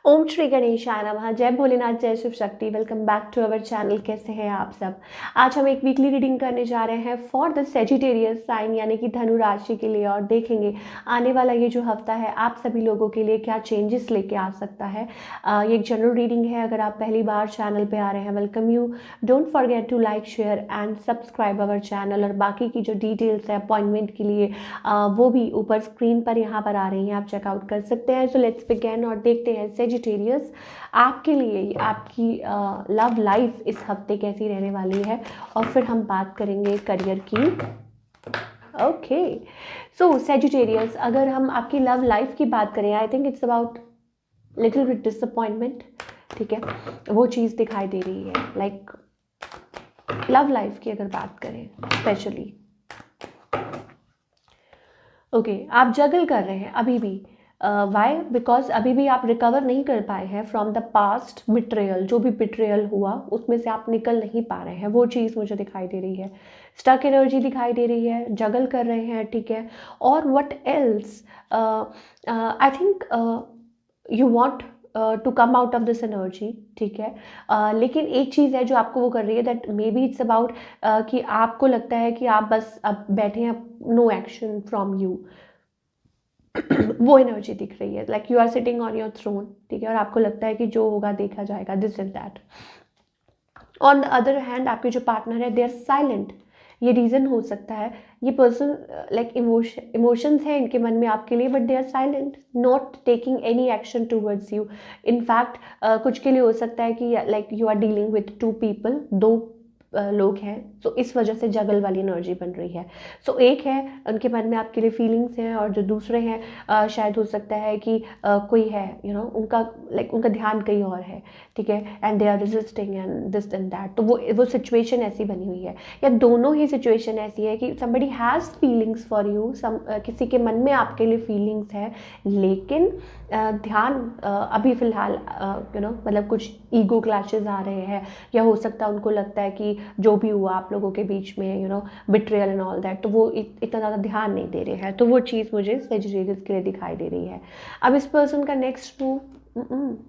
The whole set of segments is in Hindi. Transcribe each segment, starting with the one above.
ओम श्री गणेशाय नमः। जय भोलेनाथ, जय Shiv Shakti. Welcome back to our channel. कैसे हैं आप सब? आज हम एक वीकली रीडिंग करने जा रहे हैं फॉर द सेजिटेरियस साइन यानी कि धनु राशि के लिए, और देखेंगे आने वाला ये जो हफ्ता है आप सभी लोगों के लिए क्या चेंजेस लेके आ सकता है। ये एक जनरल रीडिंग है। अगर आप पहली बार चैनल पे आ रहे हैं, welcome you. Don't forget to like, share and subscribe our channel. और बाकी की जो डिटेल्स है अपॉइंटमेंट के लिए वो भी ऊपर स्क्रीन पर यहाँ पर आ रही हैं, आप चेकआउट कर सकते हैं। सो लेट्स बिगिन और देखते हैं सेजिटेरियस आपके लिए आपकी लव लाइफ इस हफ्ते कैसी रहने वाली है, और फिर हम बात करेंगे करियर की। ओके, सो सेजिटेरियस, अगर हम आपकी लव लाइफ की बात करें, I think it's about little bit disappointment. ठीक है, वो चीज़ दिखाई दे रही है। लाइक लव लाइफ की अगर बात करें स्पेशली, ओके, आप जगल कर रहे हैं अभी भी। वाई? बिकॉज अभी भी आप रिकवर नहीं कर पाए हैं फ्रॉम द पास्ट बिट्रेयल। जो भी बिट्रेयल हुआ उसमें से आप निकल नहीं पा रहे हैं, वो चीज़ मुझे दिखाई दे रही है। स्टक एनर्जी दिखाई दे रही है, जगल कर रहे हैं। ठीक है, और what else, I think you want to come out of this energy. ठीक है, लेकिन एक चीज़ है जो आपको वो कर रही है, that may be it's about कि आपको लगता है कि आप बस अब बैठे हैं, नो एक्शन फ्रॉम यू। वो एनर्जी दिख रही है, like you are sitting on your throne. ठीक है, और आपको लगता है कि जो होगा देखा जाएगा, this and that. On the other hand आपके जो पार्टनर है दे आर साइलेंट। ये रीज़न हो सकता है, ये पर्सन लाइक इमोशंस हैं इनके मन में आपके लिए, but they are silent, not taking any action towards you. In fact कुछ के लिए हो सकता है कि like you are dealing with two people, दो लोग हैं, तो इस वजह से जगल वाली एनर्जी बन रही है। सो एक है उनके मन में आपके लिए फीलिंग्स हैं, और जो दूसरे हैं शायद हो सकता है कि कोई है उनका लाइक उनका ध्यान कहीं और है। ठीक है, and they are resisting and this and that. तो वो सिचुएशन ऐसी बनी हुई है, या दोनों ही सिचुएशन ऐसी है कि somebody has feelings for you, किसी के मन में आपके लिए फीलिंग्स है, लेकिन ध्यान अभी फ़िलहाल मतलब कुछ ईगो क्लैशेस आ रहे हैं, या हो सकता है उनको लगता है कि जो भी हुआ आप लोगों के बीच में बिट्रियल एंड ऑल दैट, तो वो इतना ज़्यादा ध्यान नहीं दे रहे हैं। तो वो चीज़ मुझे सेजिटेरियस के लिए दिखाई दे रही है। अब इस पर्सन का next move,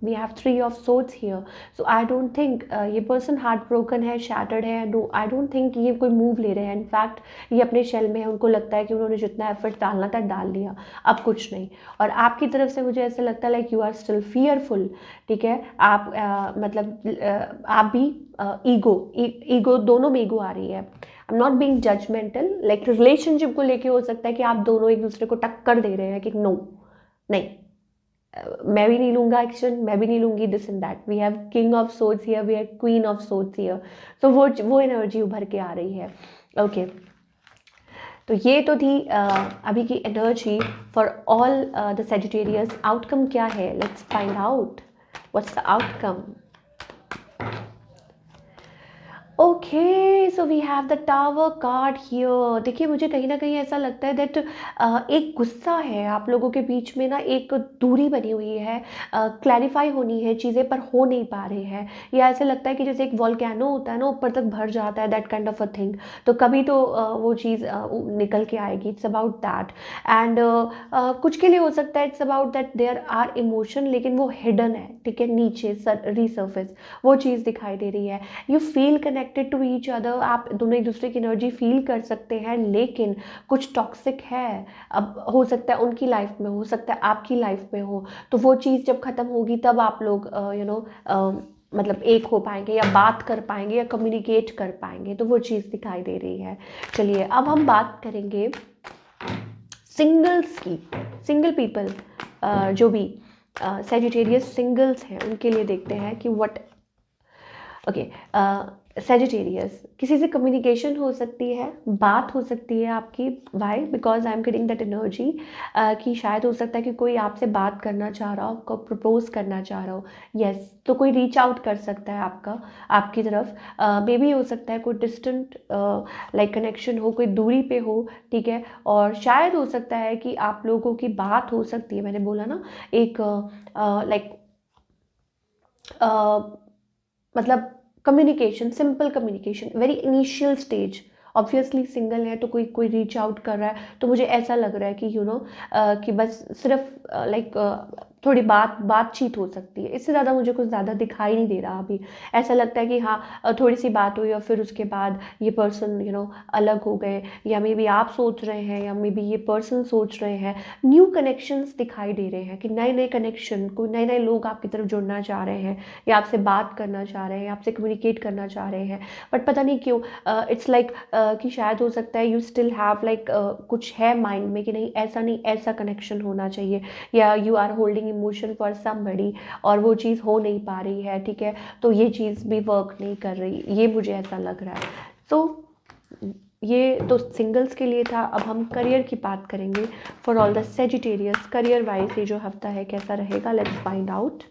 we have 3 of swords here. So I don't think ये पर्सन हार्ट ब्रोकन है, शैटर्ड है। आई डोंट थिंक ये कोई मूव ले रहे हैं। इनफैक्ट ये अपने शेल में है, उनको लगता है कि उन्होंने जितना एफर्ट डालना था डाल लिया, अब कुछ नहीं। और आपकी तरफ से मुझे ऐसा लगता है like you are still fearful. ठीक है, आप मतलब आप भी ईगो दोनों में ईगो आ रही है। I am not being judgmental, like relationship को लेके हो सकता है कि आप दोनों एक दूसरे को टक्कर दे रहे हैं कि नो, नहीं, मैं भी नहीं लूंगा एक्शन, मैं भी नहीं लूंगी, this and that. We have king of swords here, we have queen of swords here. तो वो एनर्जी उभर के आ रही है। ओके, तो ये तो थी अभी की energy for all the Sagittarius. Outcome क्या है, let's find out what's the outcome. Okay, so we have the tower card here. देखिए, मुझे कहीं ना कहीं ऐसा लगता है दैट एक गुस्सा है आप लोगों के बीच में ना, एक दूरी बनी हुई है, क्लैरिफाई होनी है चीज़ें पर हो नहीं पा रही है। या ऐसे लगता है कि जैसे एक वॉल्केनो होता है ना, ऊपर तक भर जाता है, that kind of a thing. तो कभी तो वो चीज़ निकल के आएगी। It's about that. एंड कुछ के लिए हो सकता है it's about that there are emotion, लेकिन वो हिडन है। ठीक है, नीचे रिसर्फेस वो चीज़ दिखाई दे रही है। You feel connected to each other, आप दोनों एक दूसरे की एनर्जी फील कर सकते हैं, लेकिन कुछ टॉक्सिक है। अब हो सकता है उनकी लाइफ में, हो सकता है आपकी लाइफ में हो। तो वो चीज़ जब ख़त्म होगी तब आप लोग मतलब एक हो पाएंगे, या बात कर पाएंगे, या कम्युनिकेट कर पाएंगे। तो वो चीज़ दिखाई दे रही है। चलिए अब हम बात करेंगे सिंगल्स की, सिंगल पीपल जो भी सेजिटेरियस सिंगल्स हैं उनके लिए देखते हैं कि व्हाट। ओके, सेजिटेरियस, किसी से कम्युनिकेशन हो सकती है, बात हो सकती है आपकी। Why? Because I am getting that energy कि शायद हो सकता है कि कोई आपसे बात करना चाह रहा हो, आपको प्रपोज करना चाह रहा हो। यस, तो कोई रीच आउट कर सकता है आपकी तरफ। मे बी हो सकता है कोई डिस्टेंट लाइक कनेक्शन हो, कोई दूरी पे हो। ठीक है, और शायद हो सकता है कि आप लोगों की बात हो सकती है, मैंने बोला ना, एक लाइक मतलब communication, simple communication, very initial stage. Obviously single है तो कोई रीच आउट कर रहा है, तो मुझे ऐसा लग रहा है कि कि बस सिर्फ लाइक थोड़ी बातचीत हो सकती है, इससे ज़्यादा मुझे कुछ ज़्यादा दिखाई नहीं दे रहा अभी। ऐसा लगता है कि हाँ थोड़ी सी बात हुई और फिर उसके बाद ये पर्सन अलग हो गए, या मे बी आप सोच रहे हैं या मे बी ये पर्सन सोच रहे हैं। न्यू कनेक्शंस दिखाई दे रहे हैं कि नए नए कनेक्शन, कोई नए नए लोग आपकी तरफ जुड़ना चाह रहे हैं, या आपसे बात करना चाह रहे हैं, आपसे कम्युनिकेट करना चाह रहे हैं। बट पता नहीं क्यों इट्स लाइक कि शायद हो सकता है यू स्टिल हैव लाइक कुछ है माइंड में कि नहीं, ऐसा नहीं, ऐसा कनेक्शन होना चाहिए, या you are holding emotion for somebody और वो चीज़ हो नहीं पा रही है, ठीक है। तो ये चीज़ भी वर्क नहीं कर रही, ये मुझे ऐसा लग रहा है। तो ये तो सिंगल्स के लिए था। अब हम करियर की बात करेंगे for all the Sagittarius. Career wise ये जो हफ्ता है कैसा रहेगा, let's find out.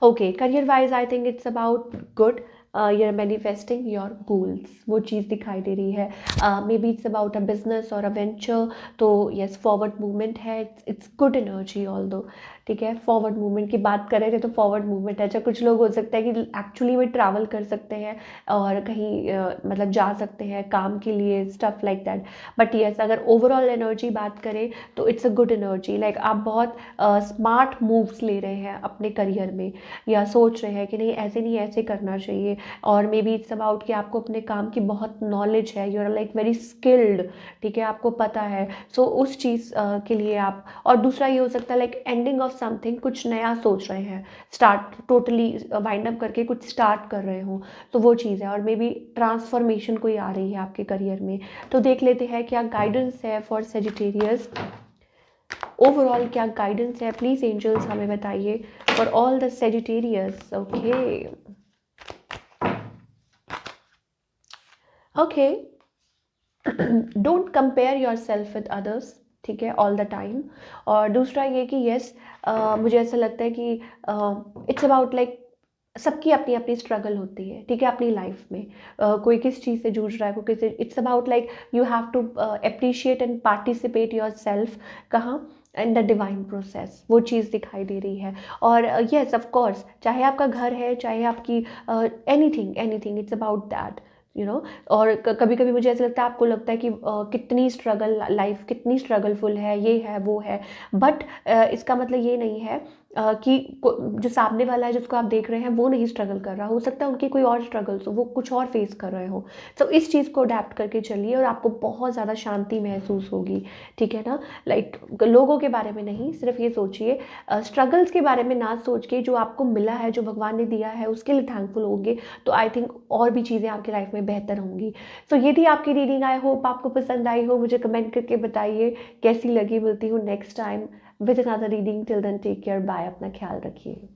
Okay, career wise I think it's about good. you're manifesting your goals, वो चीज़ दिखाई दे रही है। May be it's about a business और अ वेंचर, तो यस फॉरवर्ड मूवमेंट है, इट्स गुड एनर्जी ऑल दो, ठीक है। फॉरवर्ड मूवमेंट की बात कर रहे थे तो फॉरवर्ड मूवमेंट है। अच्छा, कुछ लोग हो सकता है कि एक्चुअली में ट्रैवल कर सकते हैं और कहीं मतलब जा सकते हैं काम के लिए, stuff like that. But yes, अगर ओवरऑल एनर्जी बात करें तो it's a good energy. Like आप बहुत स्मार्ट मूव्स ले रहे हैं अपने करियर में, या सोच रहे हैं कि नहीं ऐसे नहीं, ऐसे करना चाहिए। और मे बी इट्स अबाउट कि आपको अपने काम की बहुत नॉलेज है, you are like very skilled, ठीक है, आपको पता है। सो उस चीज़ के लिए आप, और दूसरा ये हो सकता है लाइक एंडिंग ऑफ समथिंग, कुछ नया सोच रहे हैं, स्टार्ट टोटली वाइंड अप करके कुछ स्टार्ट कर रहे हो, तो वो चीज़ है। और मे बी ट्रांसफॉर्मेशन कोई आ रही है आपके करियर में। तो देख लेते हैं क्या गाइडेंस है फॉर सेजिटेरियस। ओवरऑल क्या गाइडेंस है, प्लीज एंजल्स हमें बताइए for all the Sagittarius. Okay, don't compare your self with others, ठीक है, ऑल द टाइम। और दूसरा ये कि यस मुझे ऐसा लगता है कि इट्स अबाउट लाइक सबकी अपनी अपनी स्ट्रगल होती है, ठीक है, अपनी लाइफ में। कोई किस चीज़ से जूझ रहा है, कोई किस, it's about like you have to appreciate and participate yourself, कहाँ, इन द डिवाइन प्रोसेस, वो चीज़ दिखाई दे रही है। और येस ऑफ कोर्स, चाहे आपका घर है, चाहे आपकी anything anything, it's about that, और कभी कभी मुझे ऐसा लगता है, आपको लगता है कि कितनी स्ट्रगल, लाइफ कितनी स्ट्रगलफुल है, ये है वो है। बट इसका मतलब ये नहीं है कि जो सामने वाला है जिसको आप देख रहे हैं वो नहीं स्ट्रगल कर रहा, हो सकता है उनकी कोई और स्ट्रगल्स हो, वो कुछ और फेस कर रहे हो। तो इस चीज़ को अडेप्ट करके चलिए और आपको बहुत ज़्यादा शांति महसूस होगी, ठीक है ना। लाइक लोगों के बारे में नहीं, सिर्फ ये सोचिए, स्ट्रगल्स के बारे में ना सोच के जो आपको मिला है, जो भगवान ने दिया है, उसके लिए थैंकफुल होंगे, तो आई थिंक और भी चीज़ें आपकी लाइफ में बेहतर होंगी। तो ये थी आपकी रीडिंग, आई होप आपको पसंद आई हो। मुझे कमेंट करके बताइए कैसी लगी। मिलती हूँ next time with another reading. Till then take care, bye, अपना ख्याल रखिए।